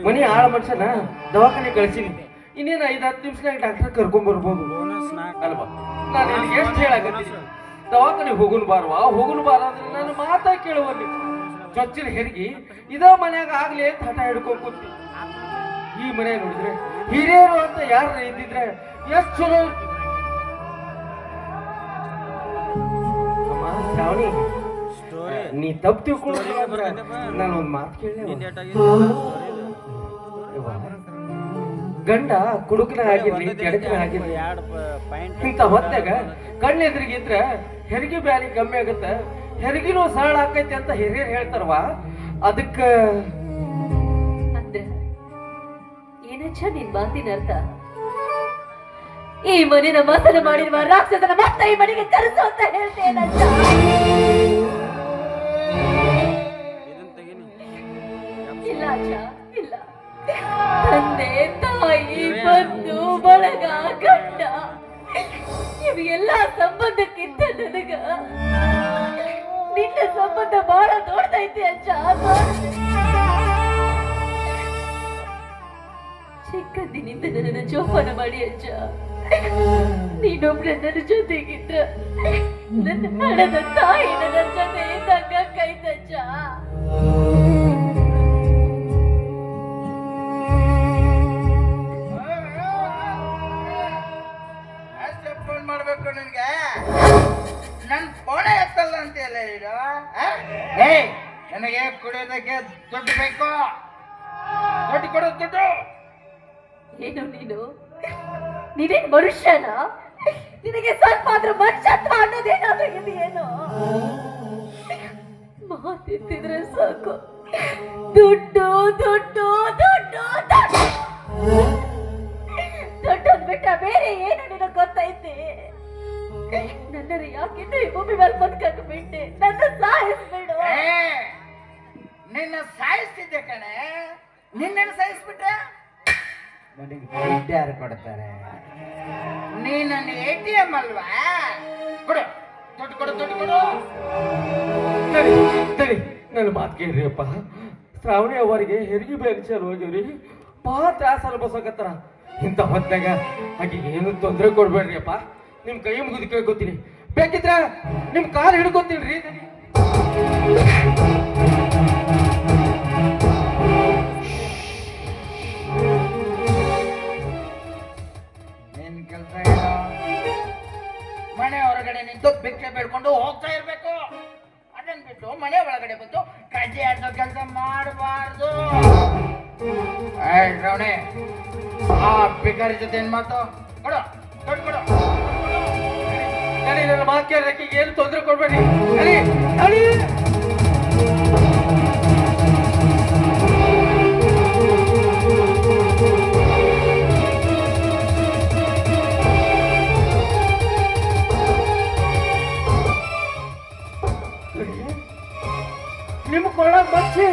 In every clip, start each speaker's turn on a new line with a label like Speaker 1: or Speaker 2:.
Speaker 1: ಮನಿ ಆಳ ಮನುಷ್ಯನ ದವಾಖಾನೆ ಕಳ್ಸೀನಿ. ಇನ್ನೇನು 5-10 ನಿಮಿಷನಾಗ ಡಾಕ್ಟರ್ ಕರ್ಕೊಂಡ್ಬರ್ಬೋದು ಅಲ್ವಾ? ನಾನು ನಿನಗೆ ಎಷ್ಟು ಹೇಳಾಕತ್ತೀನಿ, ದವಾಖಾನೆಗೆ ಹೋಗುನ್ ಬಾರವಾ ಹೋಗುನ್ ಬಾರ ಅಂದ್ರೆ ನನ್ನ ಮಾತಾ ಕೇಳುವಲ್ಲಿ. ಚೊಚ್ಚಿನ ಹೆರಿಗೆ ಇದ ಮನ್ಯಾಗ ಆಗ್ಲಿ ಅಂತ ಹಠ ಹಿಡ್ಕೊಂಡ್ ಕೂತಿ. ಈ ಮನೆ ನೋಡಿದ್ರೆ ಹಿರಿಯರು ಅಂತ ಯಾರು ಇದ್ದಿದ್ರೆ ಎಷ್ಟು ಚಲೋ. ಶ್ರಾವಣಿ, ನೀ ತಪ್ಪು ತಿಳ್ಕೊಂಡ್ರೆ ನಾನು ಒಂದು ಮಾತು ಕೇಳಿ. ಗಂಡ ಕುಡುಕನ ಆಗಿರ್ಲಿ ಕೆಡಕನ ಆಗಿರ್ಲಿ ಇಂಥ ಹೊತ್ತಾಗ ಕಣ್ಣೆದ್ರಿಗಿದ್ರೆ ಹೆರಿಗೆ ಬ್ಯಾಲಿ ಕಮ್ಮಿ ಆಗತ್ತ, ಹೆರಿಗಿನೂ ಸರಳ ಆಕೈತಿ ಅಂತ ಹಿರಿಯರು ಹೇಳ್ತಾರವಾ. ಅದಕ್ಕ
Speaker 2: ಅಂದ್ರೆ ಏನಚ್ಚ ನಿನ್ ಮಾತಿನ ಅರ್ಥ? ಈ ಮನೆನ ಮಸಲು ಮಾಡಿರುವ ರಾಕ್ಷಸನ ಮತ್ತೆ ಈ ಮನೆಗೆ ಕರೆಸು ಅಂತ ಹೇಳ್ತೇನಂತ. ಇಲ್ಲ ಅಜ್ಜ ಇಲ್ಲ. ತಂದೆ ತಾಯಿ ಬಂಧು ಬಳಗ ಗಂಡ ಇವೆಲ್ಲ ಸಂಬಂಧಕ್ಕಿಂತ ನನಗ ನಿನ್ನ ಸಂಬಂಧ ಬಹಳ ದೊಡ್ಡದೈತಿ ಅಜ್ಜ. ಚಿಕ್ಕಂದಿನಿಂದ ನನ್ನನ್ನು ಜೋಪಾನ ಮಾಡಿ ಅಜ್ಜ. ನೀನೊಬ್ರ ನನ್ನ ಜೊತೆಗಿದ್ರ ನನ್ನ ಹಣದ ತಾಯಿ ನನ್ನ ಜೊತೆ ಇದ್ದಂಗ ಕೈತಜ್ಜ.
Speaker 3: ಮಾಡ್ಬೇಕು ನಿನ್ಗೆ ನನ್ ಫೋನ್ ಎತ್ತಲ್ಲ ಅಂತೆಲ್ಲ ಈಗ. ನನಗೆ ಕುಡಿಯೋದಕ್ಕೆ ದುಡ್ಡು ಬೇಕು, ದುಡ್ಡು ಕೊಡು ದುಡ್ಡು.
Speaker 2: ಏನು ನೀನೇನ್ ಮನುಷ್ಯನ? ನಿನಗೆ ಸ್ವಲ್ಪ ಆದ್ರೂ ಮನುಷ್ಯತ್ವ ಅನ್ನೋದೇನಾದ್ರೂ ಇದೆಯೇನೋ? ಮಾತಿದ್ರೆ ಸಾಕು ದುಡ್ಡು ದುಡ್ಡು ದುಡ್ಡು ದುಡ್ಡು. ದೊಡ್ಡದ್ ಬಿಟ್ಟ ಬೇರೆ ಏನು ನಿನಗೆ ಗೊತ್ತೈತಿ? ನನ್ನನ್ನು ಯಾಕಿನ್ನು ಈ ಭೂಮಿ ಮೇಲೆ ಬದುಕಕ್ಕೆ ಬಿಟ್ಟೆ? ನನ್ನ ಸಾಯಿಸ್ಬಿಡು.
Speaker 3: ನಿನ್ನ ಸಾಯಿಸ್ತಿದ್ದೆ ಕಣೆ, ನಿನ್ನ ಸಾಯಿಸ್ಬಿಟ್ರೆ ನನಗೆ ದುಡ್ಡು ಯಾರು ಕೊಡ್ತಾರೆ? ನೀ ನನ್ನ ATM ಅಲ್ವಾ? ಕೊಡು ದುಡ್ಡು ಕೊಡು ದುಡ್ಡು ಕೊಡು.
Speaker 1: ಸರಿ ನನ್ನ ಮಾತು ಕೇಳ್ರಿ ಅಪ್ಪ. ಶ್ರಾವಣಿ ಅವರಿಗೆ ಹೆರಿಗೆ ಬೇರೆ ಚಾಲು ಹೋಗ್ಯವ್ರಿ, ಭಾಳ ತ್ರಾಸ ಅನುಭವಿಸಕತ್ತಾರ. ಇಂಥ ಹೊತ್ತಾಗ ಹಾಗೆ ಏನು ತೊಂದರೆ ಕೊಡ್ಬೇಡ್ರಿ ಅಪ್ಪ. ನಿಮ್ ಕೈ ಮುಗಿದು ಕೇಳ್ಕೊತೀನಿ, ಬೇಕಿದ್ರ ನಿಮ್ ಕಾಲು ಹಿಡ್ಕೊತೀನಿ ರೀ.
Speaker 3: ಏನ್ ಕೆಲಸ ಇಲ್ಲ, ಮನೆ ಹೊರಗಡೆ ನಿಂತು ಭಿಕ್ಷೆ ಬೇಡ್ಕೊಂಡು ಹೋಗ್ತಾ ಇರ್ಬೇಕು. ಅದನ್ನ ಬಿಟ್ಟು ಮನೆ ಒಳಗಡೆ ಬಂದು ಕಜ್ಜಿ ಆಡೋ ಕೆಲಸ ಮಾಡಬಾರ್ದು. ಶ್ರಾವಣಿ, ಆ ಭಿಕಾರಿ ಜೊತೆ ಏನ್ ಮಾತು? ಕೊಡು ದುಡ್ಡು ಕೊಡು.
Speaker 1: ನನ್ನ ಮಾತು ಕೇಳಕ್ಕೆ ಏನು ತೊಂದರೆ ಕೊಡ್ಬೇಡಿ. ನಡಿ ನಡಿ. ನಿಮ್ಮ ಕೊಳ್ಳಾಗ ಮಚ್ಚಿ,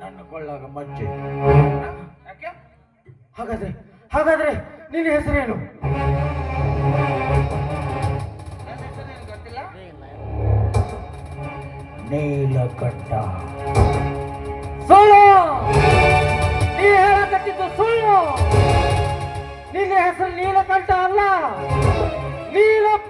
Speaker 3: ನನ್ನ ಕೊಳ್ಳಾಗ ಮಚ್ಚಿ.
Speaker 1: ಹಾಗಾದ್ರೆ ನಿನ್ನ ಹೆಸರೇನು?
Speaker 3: ನನ್ನ ಹೆಸರೇನು ಗೊತ್ತಿಲ್ಲ? ನೀಲಕಂಠ.
Speaker 1: ಸುಳ್ಳು! ನೀ ಹೇಳಕತ್ತಿದ್ದು ಸುಳ್ಳು. ನಿನ್ನ ಹೆಸರು ನೀಲಕಂಠ ಅಲ್ಲ, ನೀಲಪ್ಪ.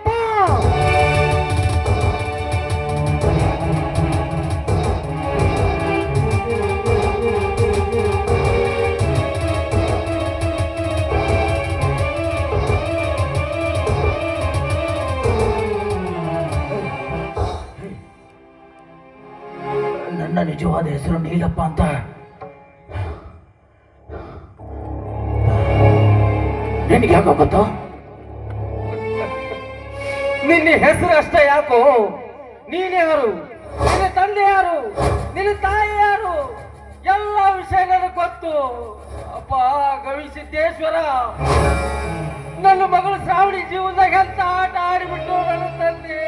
Speaker 3: ನನ್ನ ನಿಜವಾದ ಹೆಸರು ನೀಲಪ್ಪ ಅಂತ ನಿನಗೆ ಯಾಕೋ ಗೊತ್ತು?
Speaker 1: ನಿನ್ನ ಹೆಸರು ಅಷ್ಟೇ ಯಾಕೋ? ನೀನ್ ಯಾರು, ನಿನ್ನ ತಂದೆ ಯಾರು, ನಿನ್ನ ತಾಯಿ ಯಾರು, ಎಲ್ಲ ವಿಷಯ ನನಗೆ ಗೊತ್ತು. ಅಪ್ಪ ಗವಿಸಿದ್ದೇಶ್ವರ, ನನ್ನ ಮಗಳು ಶ್ರಾವಣಿ ಜೀವನದಾಗ ಎಂತ ಆಟ ಆಡಿಬಿಟ್ಟು ನನ್ನ ತಂದೆ.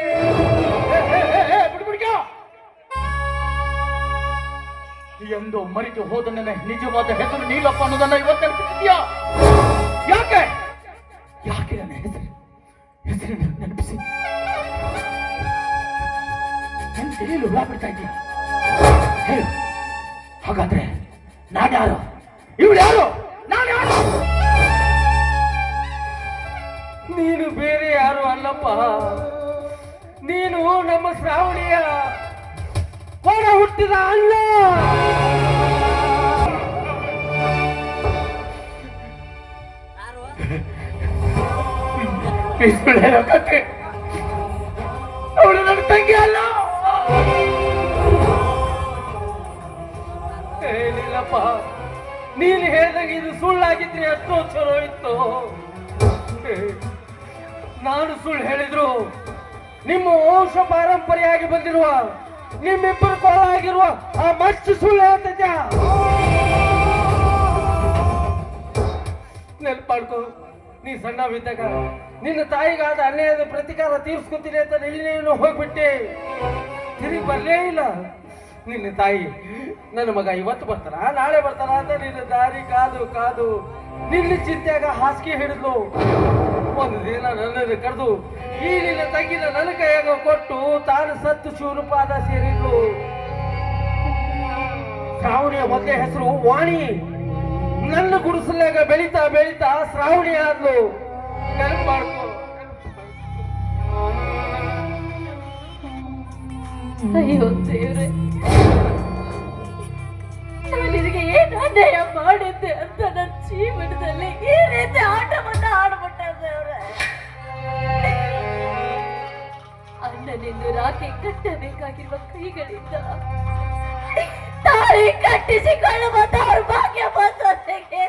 Speaker 1: ಬಿಡ್ಬಿಡ್ಕ
Speaker 3: ಎಂದು ಮರಿತು ಹೋದ ನನ್ನ ನಿಜವಾದ ಹೆಸರು ನೀಲಪ್ಪ ಅನ್ನೋದನ್ನ ಇವತ್ತು ನೆನಪಿಸಿದ್ಯಾ? ಯಾಕೆ ಯಾಕೆ ನನ್ನ ಹೆಸರು ನೆನಪಿಸಿ ನನ್ನ ತಲೆಯಲ್ಲಿ ಹುಳ ಬಿಡ್ತಾ ಇದೆಯಾ? ಹೇಳು, ಹಾಗಾದ್ರೆ ನಾನ್ಯಾರು? ಇವಳು ಯಾರು? ನಾನು ಯಾರು?
Speaker 1: ನೀನು ಬೇರೆ ಯಾರು ಅಲ್ಲಪ್ಪ, ನೀನು ನಮ್ಮ ಶ್ರಾವಣಿಯ ಹೊರ ಹುಟ್ಟಿದ ಅಣ್ಣ.
Speaker 3: ಕತೆ ಅವಳು ನನ್ನ ತಂಗಿ ಅಲ್ಲ.
Speaker 1: ಏನಿಲ್ಲಪ್ಪ, ನೀನು ಹೇಳ್ದಂಗೆ ಇದು ಸುಳ್ಳಾಗಿದ್ರೆ ಎಷ್ಟೋ ಚಲೋ ಇತ್ತು. ನಾನು ಸುಳ್ಳು ಹೇಳಿದ್ರು ನಿಮ್ಮ ವಂಶ ಪಾರಂಪರೆಯಾಗಿ ಬಂದಿರುವ ನಿಮ್ಮಿಬ್ಬರು ಕೊಳ ಆಗಿರುವ ಆ ಮಚ್ಚು ಸುಳ್ಳು ಹೇಳ್ತೈತೆ. ನೆನ್ಪಾಡ್ಕೊ, ನೀ ಸಣ್ಣವಿದ್ದಾಗ ನಿನ್ನ ತಾಯಿಗಾದ ಅನ್ಯಾಯದ ಪ್ರತಿಕಾರ ತೀರ್ಸ್ಕೊತೀನಿ ಅಂತ ನೀನು ಹೋಗ್ಬಿಟ್ಟೆ, ತಿರುಗಿ ಬರಲೇ ಇಲ್ಲ. ನಿನ್ನ ತಾಯಿ ನನ್ನ ಮಗ ಇವತ್ತು ಬರ್ತಾರ ನಾಳೆ ಬರ್ತಾರ ಅಂತ ನಿನ್ನ ದಾರಿ ಕಾದು ಕಾದು ನಿನ್ನ ಚಿಂತೆಯಾಗ ಹಾಸಿಗೆ ಹಿಡಿದ್ಲು. ಒಂದು ದಿನ ನನ್ನನ್ನು ಕರೆದು ಈ ನಿನ್ನ ತಂಗಿನ ನನ್ನ ಕೈಯಾಗ ಕೊಟ್ಟು ತಾನು ಸತ್ತು ಶಿವರೂಪಾದ ಸೇರಿದ್ಲು. ಶ್ರಾವಣಿಯ ಮೊದಲೇ ಹೆಸರು ವಾಣಿ. ನನ್ನ ಗುಡಿಸಲಾಗ ಬೆಳೀತಾ ಬೆಳೀತಾ ಶ್ರಾವಣಿ ಆದ್ಲು. ನೆನಪು ಮಾಡ್ಕೊ.
Speaker 2: ಅಯ್ಯೋ ದೇವ್ರೆ, ನಾನು ನಿನಗೆ ಏನು ಅನ್ಯಾಯ ಮಾಡಿದ್ದೆ ಅಂತ ನನ್ನ ಜೀವನದಲ್ಲಿ ಈ ರೀತಿ ಆಟವನ್ನ ಆಡ್ಬಿಟ್ಟೆ ದೇವ್ರೆ. ಅಣ್ಣನೆಂದು ರಾಖಿ ಕಟ್ಟಬೇಕಾಗಿರುವ ಕೈಗಳಿಂದ ತಾಳಿ ಕಟ್ಟಿಸಿಕೊಳ್ಳುವ ದೌರ್ಭಾಗ್ಯ ಬಂದೊಂದಿಗೆ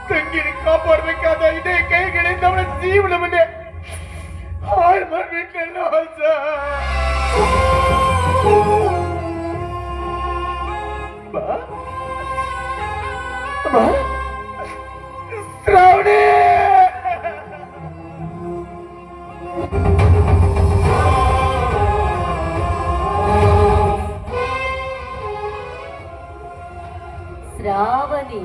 Speaker 3: ತಂಗಿನ ಕಾಪಾಡಬೇಕಾದ ಇದೇ ಕೈಗಳಿಂದ ಅವಳ ಜೀವನವನ್ನೇ ಹಾಳು ಮಾಡ್ಬೇಕಲ್ಲ. ಶ್ರಾವಣಿ,
Speaker 2: ಶ್ರಾವಣಿ,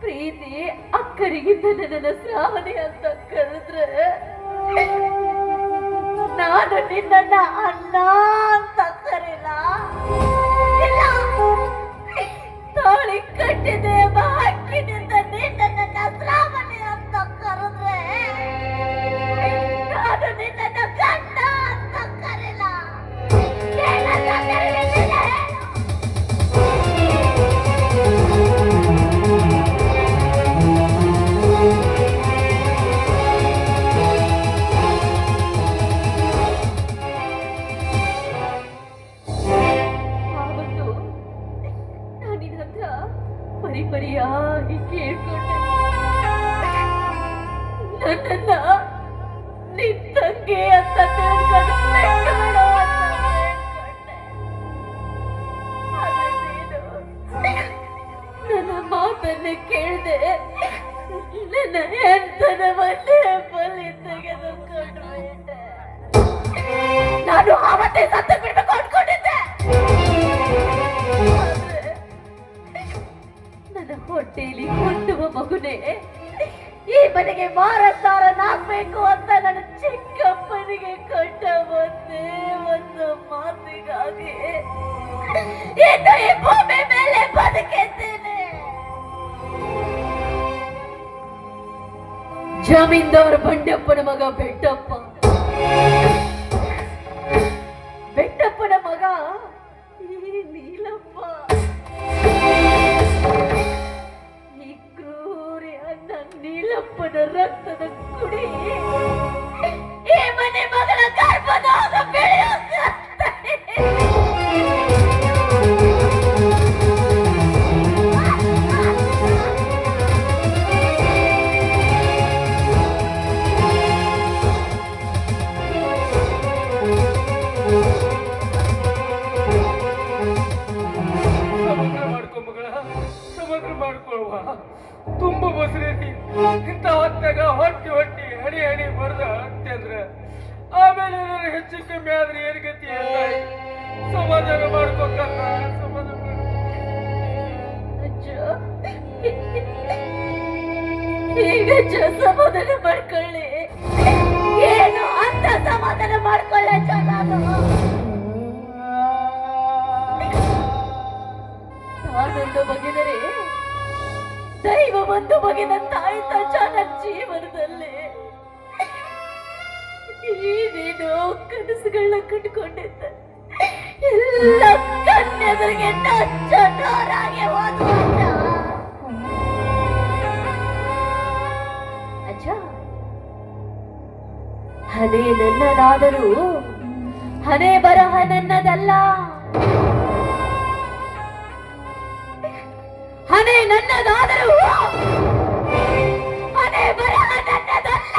Speaker 2: ಪ್ರೀತಿ ಅಕ್ಕರಿಗಿಂತ ನನ್ನ ಶ್ರಾವಣಿ ಅಂತ ಕರೆದ್ರೆ ನಾನು ನಿನ್ನ ಅಣ್ಣ ಅಂತ ಕರಿಲ್ಲ. ಇಲ್ಲ, ತಾಳಿ ಕಟ್ಟಿದೆ ಹಾಕಿನಿಂದ ನಿನ್ನ ಶ್ರಾವಣಿ ಅಂತ ಕರೆದ್ರೆ ನಾನು ನಿನ್ನ ಗಂಡ ಅಂತ ಕರಿಲ್ಲ. ಪರಿಪರಿಯಾಗಿ ಕೇಳ್ಕೊಂಡೆ, ನನ್ನನ್ನ ನಿನ್ ತಂಗಿ ಅಂತ ತಿಳ್ಕೊಂಡು ಬಿಟ್ಟು ಬಿಡು ಅಂತ ಬೇಡ್ಕೊಂಡೆ. ಆದ್ರೆ ನೀನು ನನ್ನ ಮಾತನ್ನೇ ಕೇಳ್ದೆ ನನ್ನ ಹೆಂಡತನವನ್ನೇ ಬಲಿ ತೆಗೆದುಕೊಂಡು ಬಿಟ್ಟೆ. ನಾನು ಅವತ್ತೇ ಸತ್ತು ಬಿಡ್ಬೇಕು ಅನ್ಕೊಂಡಿದ್ದೆ. ನನ್ನ ಹೊಟ್ಟೆಯಲ್ಲಿ ಹುಟ್ಟುವ ಮಗುನೇ ಈ ಮನೆಗೆ ಮಾರಸಾರನಾಗ್ಬೇಕು ಅಂತ ನನ್ನ ಚಿಕ್ಕಪ್ಪನಿಗೆ ಕೊಟ್ಟ ಒಂದೇ ಒಂದು ಮಾತಿಗಾಗಿ ಇನ್ನು ಈ ಭೂಮಿ ಮೇಲೆ ಬದುಕಿದ್ದೇನೆ. ಜಮೀನ್ದವರ ಬಂಡೆಪ್ಪನ ಮಗ ಬೆಟ್ಟಪ್ಪ, ಬೆಟ್ಟಪ್ಪನ ಮಗ ಈ ನೀಲಪ್ಪ. ಈ ಕ್ರೂರಿ ಅಣ್ಣ ನೀಲಪ್ಪನ ರಕ್ತದ ಕುಡಿ ಈ ಮನೆ ಮಗಳ ಗರ್ಭದಾಗ ಬೆಳೆಯುತ್ತೆ.
Speaker 1: ತುಂಬ ಮೊಸರೇತಿ ಇಂಥ ಹೊತ್ತಾಗ ಹೊಟ್ಟಿ ಹೊಟ್ಟಿ ಹಣಿ ಹಣಿ ಬರ್ದ ಅಂದ್ರ ಆಮೇಲೆ ಏನಾರು ಹೆಚ್ಚು ಕಮ್ಮಿ ಆದ್ರೆ ಏನ್ ಗತಿ ಅಂತ ಸಮಾಧಾನ ಮಾಡ್ಕೊಕಲ್ಲ ಸಮಾಧಾನ
Speaker 2: ಅಜ್ಜ ಈಗಜ್ಜ ಸಮಾಧಾನ ಮಾಡ್ಕೊಳ್ಳಿ ಏನು ಅಂತ ಸಮಾಧಾನ ಮಾಡ್ಕೊಳ್ಳ ನಾನು ನಾನೊಂದು ಬಗೆದರೆ ದೈವ ಒಂದು ಬಗೆದಂತ ಆಯ್ತಾ ನನ್ನ ಜೀವನದಲ್ಲಿ ನೀನು ಕನಸುಗಳನ್ನ ಕಟ್ಕೊಂಡಿದ್ದ ಎಲ್ಲ ಕನ್ಯೆದರಿಗೆ ನಚ್ಚರಾಗಿ ಹೋದ ಅಜ್ಜ ಹಣೆ ನನ್ನದಾದರೂ ಹಣೆ ಬರಹ ನನ್ನದಲ್ಲ ಹಣೆ ನನ್ನದಾದರೂ ಹಣೆ ಬರಹ ನನ್ನದಲ್ಲ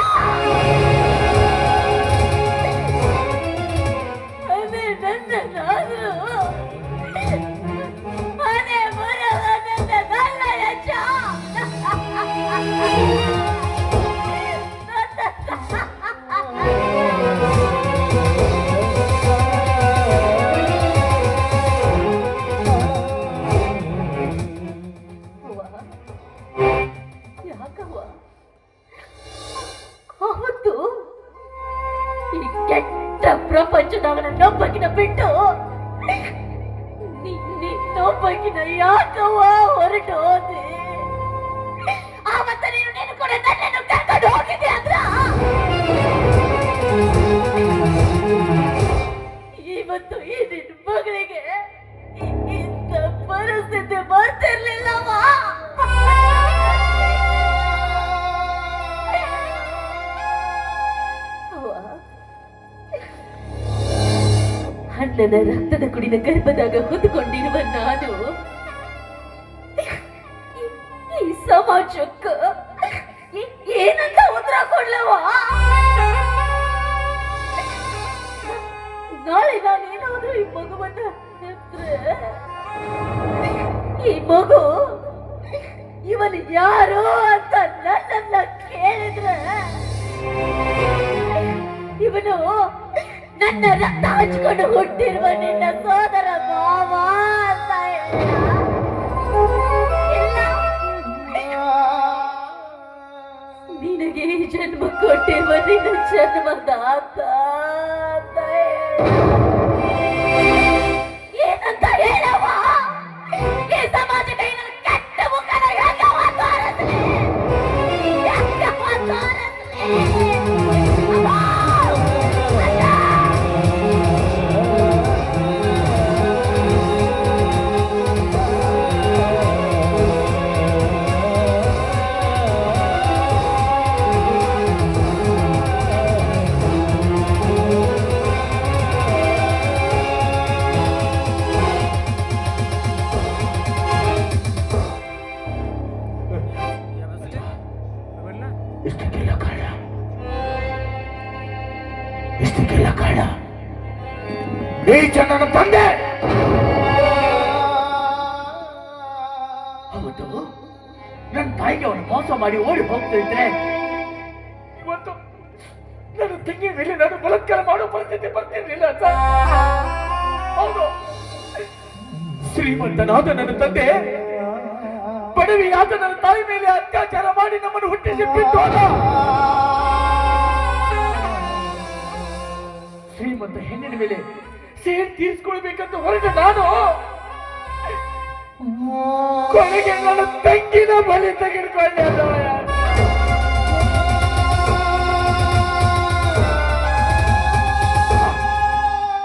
Speaker 2: ಹಣೆ ನನ್ನದಾದರೂ ಹಣೆ ಬರಹ ನನ್ನದಲ್ಲ ಅಜ್ಜ ಯಾಕವ್ವ ಅವತ್ತು ಈ ಕೆಟ್ಟ ಪ್ರಪಂಚದಾಗ ನನ್ನೊಬ್ಬಕಿನ ಬಿಟ್ಟು ನಿನ್ನೊಬ್ಬಕಿನ ಯಾಕವ್ವ ಹೊರಟು ಹೋದೆ ಆವತ್ತ ನೀನು ಕೂಡ ನನ್ನನ್ನು ಕರ್ಕೊಂಡು ಹೋಗಿದ್ದೆ ಅಂದ್ರ ಇವತ್ತು ಈ ನಿನ್ನ ಮಗಳಿಗೆ ಇಂಥ ಪರಿಸ್ಥಿತಿ ಬರ್ತಿರ್ಲಿಲ್ಲವ ಅಣ್ಣನ ರಕ್ತದ ಕುಡಿದ ಗರ್ಭದಾಗ ಹೊತ್ತುಕೊಂಡಿರುವ ನಾನು ಈ ಸಮಾಜಕ್ಕ ಏನಂತ ಉತ್ತರ ಕೊಡ್ಲವ ನಾಳೆ ನಾನೇನಾದ್ರೂ ಈ ಮಗುವನ್ನ ಹೆತ್ರೆ ಈ ಮಗು ಇವನು ಯಾರು ಅಂತ ನನ್ನನ್ನ ಕೇಳಿದ್ರೆ ಇವನು ನನ್ನ ರಕ್ತ ಹಚ್ಕೊಂಡು ಹುಟ್ಟಿರುವ ನಿನ್ನ ಸೋದರ ಮಾವ ಅಂತ ನಿನಗೆ ಈ ಜನ್ಮ ಕೊಟ್ಟಿರುವ ನಿನ್ನ ಜನ್ಮದಾತ ಅಂತ ಏನಂತ ಹೇಳವ ಈ ಸಮಾಜಕ್ಕೆ ಕೆಟ್ಟ ಮುಖನ ಯಾಕವ ತೋರಿಸ್ಲಿ ಯಾಕವ ತೋರಿಸ್ಲಿ
Speaker 3: ಇಷ್ಟಕ್ಕೆಲ್ಲ ಕಾರಣ ನೀಚ ನನ್ನ ತಂದೆ ಅವತ್ತು ನನ್ನ ತಾಯಿಗೆ ಅವನು ಮೋಸ ಮಾಡಿ ಓಡಿ ಹೋಗ್ತಾ ಇದ್ರೆ ಇವತ್ತು ನನ್ನ ತಂಗಿ ಮೇಲೆ ನಾನು ಬಲಾತ್ಕಾರ ಮಾಡೋ ಪರಿಸ್ಥಿತಿ ಬರ್ತಿರ್ಲಿಲ್ಲ ಅಂತ ಹೌದು ಶ್ರೀಮಂತನಾದ ನನ್ನ ತಂದೆ ಬಡವಿಯಾದ ನನ್ನ ತಾಯಿ ಮೇಲೆ ಅತ್ಯಾಚಾರ ಮಾಡಿ ನಮ್ಮನ್ನು ಹುಟ್ಟಿಸಿ ಬಿಟ್ಟು ಹೋದ ಶ್ರೀಮಂತ ಹೆಣ್ಣಿನ ಮೇಲೆ ಸೇರ್ ತೀರಿಸ್ಕೊಳ್ಬೇಕಂತ ಹೊರಟ ನಾನು ಕೊನೆಗೆ ನನ್ನ ತಂಗಿನ ಬಲಿ ತೆಗೆದುಕೊಂಡೆ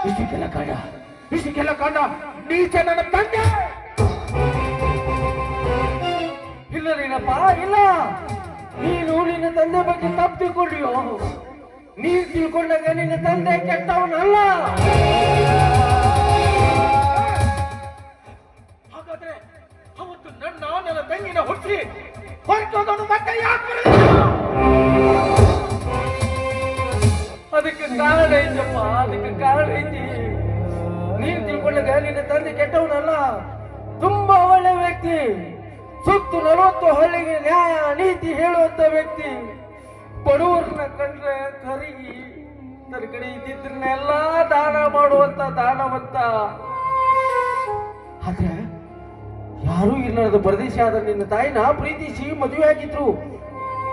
Speaker 3: ಇಷ್ಟಕ್ಕೆಲ್ಲ ಕಾರಣ ನೀಚ ನನ್ನ ತಂದೆ
Speaker 1: ಇಲ್ಲ ನೀನಪ್ಪ ಇಲ್ಲ ನೀನು ನಿನ್ನ ತಂದೆ ಬಗ್ಗೆ ತಪ್ಪು ತಿಳ್ಕೊಂಡಿಯೋ ನೀನು ತಿಳ್ಕೊಂಡಾಗ ನಿನ್ನ ತಂದೆ ಕೆಟ್ಟವನಲ್ಲ
Speaker 3: ಹಾಗಾದ್ರೆ ಅವತ್ತು ನನ್ನ ತಂಗಿನ ಹುಟ್ಟಿ ಹೊರಟೋದವನು ಮತ್ತೆ ಯಾಕೆ
Speaker 1: ಅದಕ್ಕೆ ಕಾರಣ ಐತಪ್ಪ ಅದಕ್ಕೆ ಕಾರಣ ಐತಿ ನೀನು ತಿಳ್ಕೊಂಡಾಗ ನಿನ್ನ ತಂದೆ ಕೆಟ್ಟವನಲ್ಲ ತುಂಬಾ ಒಳ್ಳೆ ವ್ಯಕ್ತಿ ಸುತ್ತು 40 ಹಳ್ಳಿಗೆ ನ್ಯಾಯ ನೀತಿ ಹೇಳುವಂತ ವ್ಯಕ್ತಿ, ಬಡವರನ್ನ ಕಂಡ್ರೆ ಕರಗಿ ತನ್ನ ಕಡೆ ಇದ್ದಿದ್ದನ್ನೆಲ್ಲ ದಾನ ಮಾಡುವಂತ ದಾನವಂತ. ಆದ್ರೆ ಯಾರೂ ಇಲ್ಲದ ಪ್ರದೇಶ ಆದ ನಿನ್ನ ತಾಯಿನ ಪ್ರೀತಿಸಿ ಮದುವೆ ಆಗಿದ್ರು.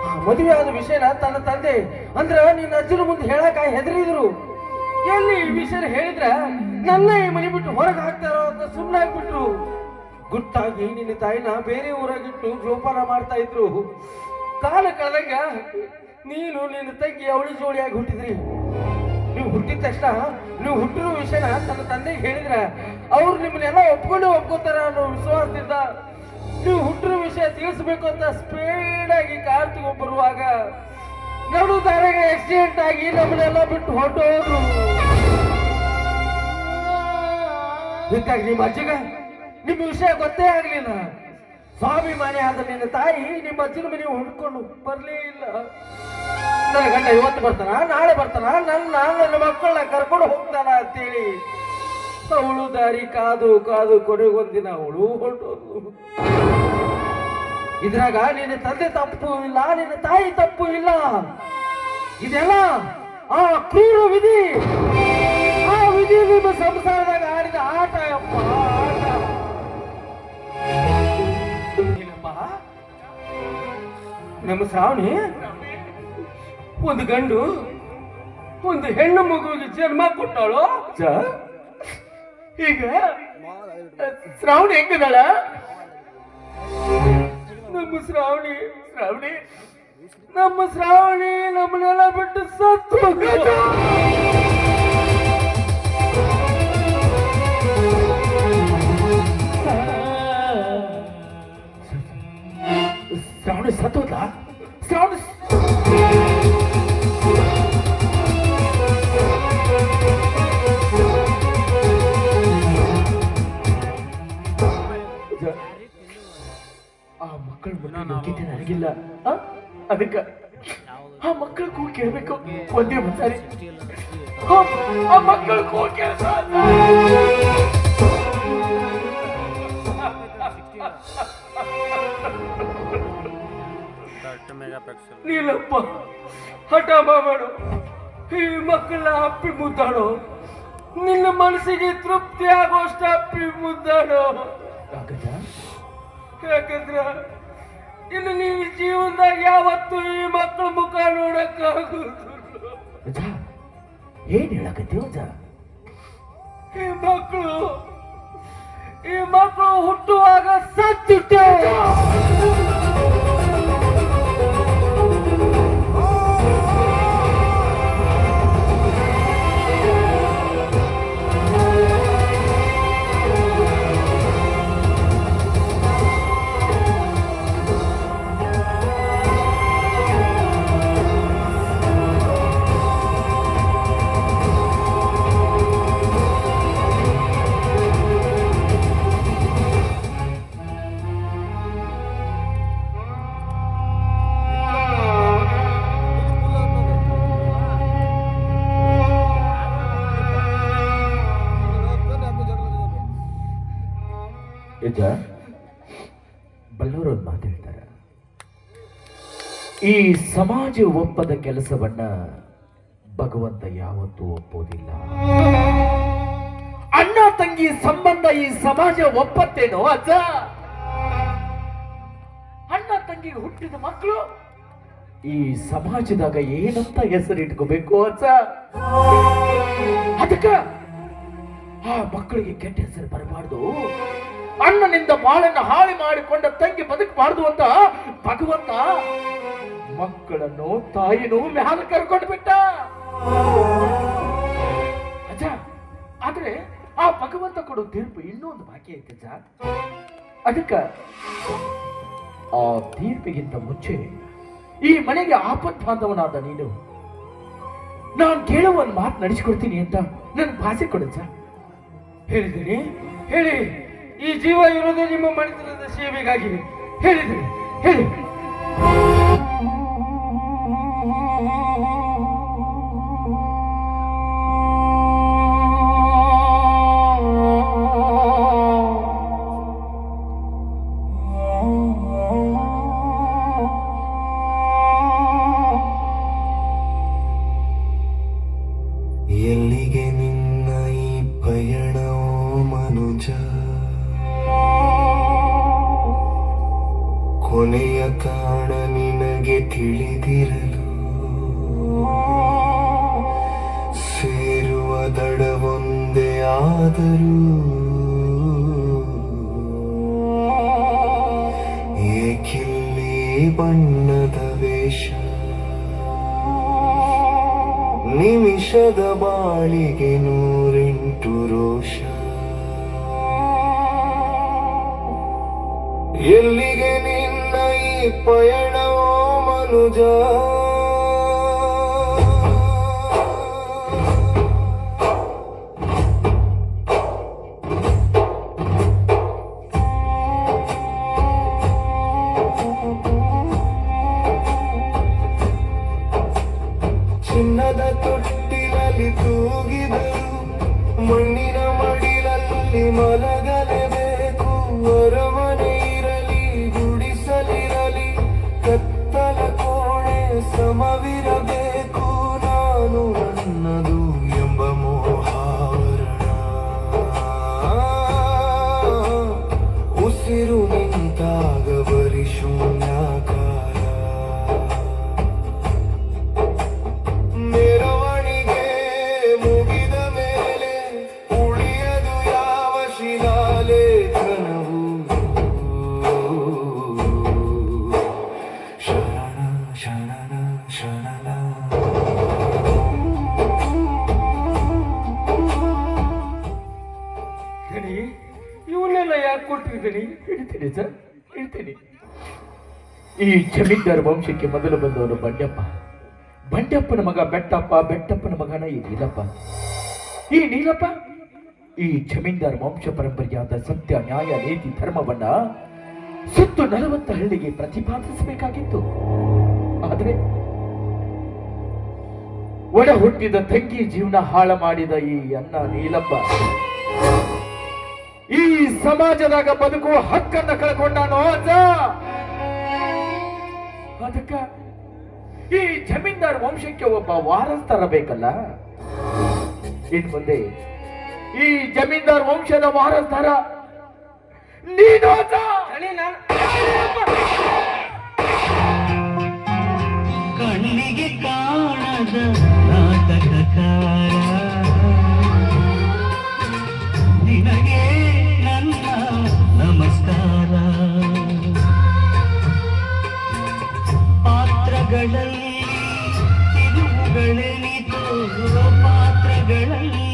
Speaker 1: ಆ ಮದುವೆ ಆದ ವಿಷಯನ ತನ್ನ ತಂದೆ ಅಂದ್ರ ನಿನ್ನ ಅಜ್ಜನ ಮುಂದೆ ಹೇಳಕ ಹೆದರಿದ್ರು. ಎಲ್ಲಿ ಈ ವಿಷಯ ಹೇಳಿದ್ರ ನನ್ನ ಈ ಮನೆ ಬಿಟ್ಟು ಹೊರಗೆ ಹಾಕ್ತಾರೋ ಅಂತ ಸುಮ್ಮನಾಗ್ಬಿಟ್ರು. ಗುಟ್ಟಾಗಿ ನಿನ್ನ ತಾಯಿನ ಬೇರೆ ಊರಾಗಿಟ್ಟು ಜೋಪಾನ ಮಾಡ್ತಾ ಇದ್ರು. ಕಾಲ ಕಳೆದಂಗ ನೀನು ನಿನ್ನ ತಂಗಿ ಅವಳಿ ಜೋಡಿಯಾಗಿ ಹುಟ್ಟಿದ್ರಿ. ನೀವು ಹುಟ್ಟಿದ ತಕ್ಷಣ ನೀವು ಹುಟ್ಟಿರೋ ವಿಷಯನ ತನ್ನ ತಂದೆಗೆ ಹೇಳಿದ್ರ ಅವ್ರು ನಿಮ್ಮನ್ನೆಲ್ಲ ಒಪ್ಕೋತಾರ ಅನ್ನೋ ವಿಶ್ವಾಸದಿಂದ ನೀವು ಹುಟ್ಟಿರೋ ವಿಷಯ ತಿಳಿಸ್ಬೇಕು ಅಂತ ಸ್ಪೀಡ್ ಆಗಿ ಕಾರ್ ತಗೊಂಡ್ ಬರುವಾಗ ನಡು ದಾರಿಗೆ ಆಕ್ಸಿಡೆಂಟ್ ಆಗಿ ನಮ್ಮನ್ನೆಲ್ಲ ಬಿಟ್ಟು ಹೊರಟೋದ್ರು. ಹೀಗಾಗಿ ನಿಮ್ಮ ಅಜ್ಜಿಗ ನಿಮ್ಮ ವಿಷಯ ಗೊತ್ತೇ ಆಗ್ಲಿಲ್ಲ. ಸ್ವಾಭಿಮಾನಿ ಆದ ನಿನ್ನ ತಾಯಿ ನಿಮ್ಮ ಅಜ್ಜನ ಮನೆ ಹುಡ್ಕೊಂಡು ಬರ್ಲೇ ಇಲ್ಲ. ನನ್ನ ಗಂಡ ಇವತ್ತು ಬರ್ತಾನ, ನಾಳೆ ಬರ್ತಾನ, ನನ್ನ ಮಕ್ಕಳನ್ನ ಕರ್ಕೊಂಡು ಹೋಗ್ತಾನ ಅಂತೇಳಿ ಅವಳು ದಾರಿ ಕಾದು ಕಾದು ಕೊನೆಗೊಂದಿನ ಅವಳು ಹೊರಟೋದು. ಇದ್ರಾಗ ನಿನ್ನ ತಂದೆ ತಪ್ಪು ಇಲ್ಲ, ನಿನ್ನ ತಾಯಿ ತಪ್ಪು ಇಲ್ಲ. ಇದೆಲ್ಲ ಆ ಕ್ರೂರ ವಿಧಿ, ಆ ವಿಧಿ ನಿಮ್ಮ ಸಂಸಾರದಾಗ ಆಡಿದ ಆಟ ಅಪ್ಪ, ಆಟ. ನಮ್ಮ ಶ್ರಾವಣಿ ಒಂದು ಗಂಡು ಒಂದು ಹೆಣ್ಣು ಮಗುವಿಗೆ ಜನ್ಮ ಕೊಟ್ಟಾಳು. ಈಗ ಶ್ರಾವಣಿ ಹೆಂಗದಾಳ? ನಮ್ಮ ಶ್ರಾವಣಿ ನಮ್ಮನ್ನೆಲ್ಲ ಬಿಟ್ಟು ಸತ್ತು ಶ್ರಾವಣಿ ಸತ್ತೋದ? ಶ್ರಾವಣಿ ಆ ಮಕ್ಕಳ ಬಗ್ಗೆ ನನಗಿಲ್ಲ. ಅದಕ್ಕ ಆ ಮಕ್ಕಳ ಕೂಗಿ ಕೇಳ್ಬೇಕು ಒಂದೇ ಒಂದ್ಸಾರಿ. ಆ ಮಕ್ಕಳ ಕೂಗಿ ಕೇಳ್ಸ ನೀಲಪ್ಪ ಹಠ ಮಾಡು, ಈ ಮಕ್ಕಳನ್ನ ಅಪ್ಪಿ ಮುದ್ದಾಡೋ, ನಿನ್ನ ಮನಸ್ಸಿಗೆ ತೃಪ್ತಿ ಆಗೋಷ್ಟ ಅಪ್ಪಿ ಮುದ್ದಾಡೋ. ಯಾಕಂದ್ರ ಇನ್ನು ನೀನು ಜೀವನದಾಗ ಯಾವತ್ತು ಈ ಮಕ್ಕಳ ಮುಖ ನೋಡಕ್ಕಾಗುದು. ಏನ್ ಹೇಳಕತ್ತೀವ? ಈ ಮಕ್ಕಳು ಹುಟ್ಟುವಾಗ ಸತ್ತಿಟ್ಟೆ. ಬಲ್ಲವರೊಂದು ಮಾತಾಡ್ತಾರ, ಈ ಸಮಾಜ ಒಪ್ಪದ ಕೆಲಸವನ್ನ ಭಗವಂತ ಯಾವತ್ತೂ ಒಪ್ಪೋದಿಲ್ಲ. ಅಣ್ಣ ತಂಗಿ ಸಂಬಂಧ ಈ ಸಮಾಜ ಒಪ್ಪತ್ತೇನೋ ಅಜ್ಜ? ಅಣ್ಣ ತಂಗಿಗೆ ಹುಟ್ಟಿದ ಮಕ್ಕಳು ಈ ಸಮಾಜದಾಗ ಏನಂತ ಹೆಸರಿಟ್ಕೋಬೇಕು ಅಜ್ಜ? ಅದಕ್ಕ ಆ ಮಕ್ಕಳಿಗೆ ಕೆಟ್ಟ ಹೆಸರು ಬರಬಾರ್ದು, ಅಣ್ಣನಿಂದ ಬಾಳನ್ನ ಹಾಳಿ ಮಾಡಿಕೊಂಡ ತಂಗಿ ಬದುಕಬಾರ್ದು ಅಂತ ಭಗವಂತ ಮಕ್ಕಳನ್ನು ತಾಯಿನೂ ಮ್ಯಾಲ ಕರ್ಕೊಂಡು ಬಿಟ್ಟ ಅಜ್ಜ. ಆದ್ರೆ ಆ ಭಗವಂತ ಕೊಡೋ ತೀರ್ಪು ಇನ್ನೊಂದು ಬಾಕಿ ಐತೆ ಅಜ್ಜ. ಅದಕ್ಕ ಆ ತೀರ್ಪಿಗಿಂತ ಮುಂಚೆ ಈ ಮನೆಗೆ ಆಪತ್ ಬಾಂಧವನಾದ ನೀನು ನಾನು ಕೇಳುವ ಒಂದು ಮಾತು ನಡೆಸಿಕೊಡ್ತೀನಿ ಅಂತ ನನ್ ಭಾಷೆ ಕೊಡಜ್ಜ. ಹೇಳಿದ್ದೀನಿ, ಹೇಳಿ. ಈ ಜೀವ ಇರೋದೇ ನಿಮ್ಮ ಮನೆತನದ ಸೇವೆಗಾಗಿ. ಹೇಳಿದ್ದೀನಿ, ಹೇಳಿ.
Speaker 4: ತಿಳಿದಿರಲು ಸೇರುವ ದಡವೊಂದೇ ಆದರೂ ಏಕಿಲ್ಲಿ ಬಣ್ಣದ ವೇಷ ನಿಮಿಷದ ಬಾಳಿಗೆ 108 ರೋಷ ಎಲ್ಲಿಗೆ ನಿನ್ನ ಈ ಪಯಣವೋ ಮನುಜ ಚಿನ್ನದ ತೊಟ್ಟಿಲಲ್ಲಿ ತೂಗಿದರು ಮಣ್ಣಿನ ಮಡಿಲಲ್ಲಿ ಮಲಗಲೇಬೇಕು ಅರಮನೆ ಇರಲಿ ಗುಡಿಸಲಿರಲಿ ಕತ್ತಲ ಕೋಣೆ ಸಮವಿರಬೇಕು ನಾನು ನನ್ನದು ಎಂಬ ಮೋಹಾವರಣ ಉಸಿರು ನಿಂತಾಗ ಬರಿ ಶೂನ್ಯಾಕಾರ ಮೆರವಣಿಗೆ ಮುಗಿದ ಮೇಲೆ ಉಳಿಯದು ಯಾವ ಶಿಲಾಲೇಖನವು ಶರಣ ಶರಣ ಶರಣ
Speaker 1: ಗಣಿ ಇವನ್ನೆಲ್ಲ ಯಾಕೆ ಕೊಟ್ಟಿದ್ದೀನಿ? ಹೇಳ್ತೀನಿ ಸರ್, ಹೇಳ್ತೀನಿ. ಈ ಜಮೀನ್ದಾರ್ ವಂಶಕ್ಕೆ ಮೊದಲು ಬಂದವನು ಬಂಡೆಪ್ಪ. ಬಂಡೆಪ್ಪನ ಮಗ ಬೆಟ್ಟಪ್ಪ, ಬೆಟ್ಟಪ್ಪನ ಮಗನ ಈ ನೀಲಪ್ಪ. ಈ ನೀಲಪ್ಪ ಈ ಜಮೀನ್ದಾರ್ ವಂಶ ಪರಂಪರೆಯಾದ ಸತ್ಯ, ನ್ಯಾಯ, ನೀತಿ, ಧರ್ಮವನ್ನ ಸುತ್ತು 40 ಹಳ್ಳಿಗೆ ಪ್ರತಿಪಾದಿಸಬೇಕಾಗಿತ್ತು. ಆದರೆ ಒಡ ಹುಟ್ಟಿದ ತಂಗಿ ಜೀವನ ಹಾಳ ಮಾಡಿದ ಈ ಅಣ್ಣ ನೀಲಪ್ಪ ಈ ಸಮಾಜದಾಗ ಬದುಕುವ ಹಕ್ಕನ್ನ ಕಳ್ಕೊಂಡಾನೋ ಅಜ್ಜ. ಅದಕ್ಕ ಈ ಜಮೀನ್ದಾರ್ ವಂಶಕ್ಕೆ ಒಬ್ಬ ವಾರಸ್ತರ ಬೇಕಲ್ಲ. ಇನ್ ಮುಂದೆ ಈ ಜಮೀನ್ದಾರ್ ವಂಶದ ವಾರಸ್ತರ ನೀನು ಅಜ್ಜ.
Speaker 5: ಕಣ್ಣಿಗೆ ಕಾಣದ ನಾಟಕಕಾರ ನಿನಗೆ ನನ್ನ ನಮಸ್ಕಾರ. ಪಾತ್ರಗಳಲ್ಲಿ ತಿರುವುಗಳೆನಿತೋ ಪಾತ್ರಗಳಲ್ಲಿ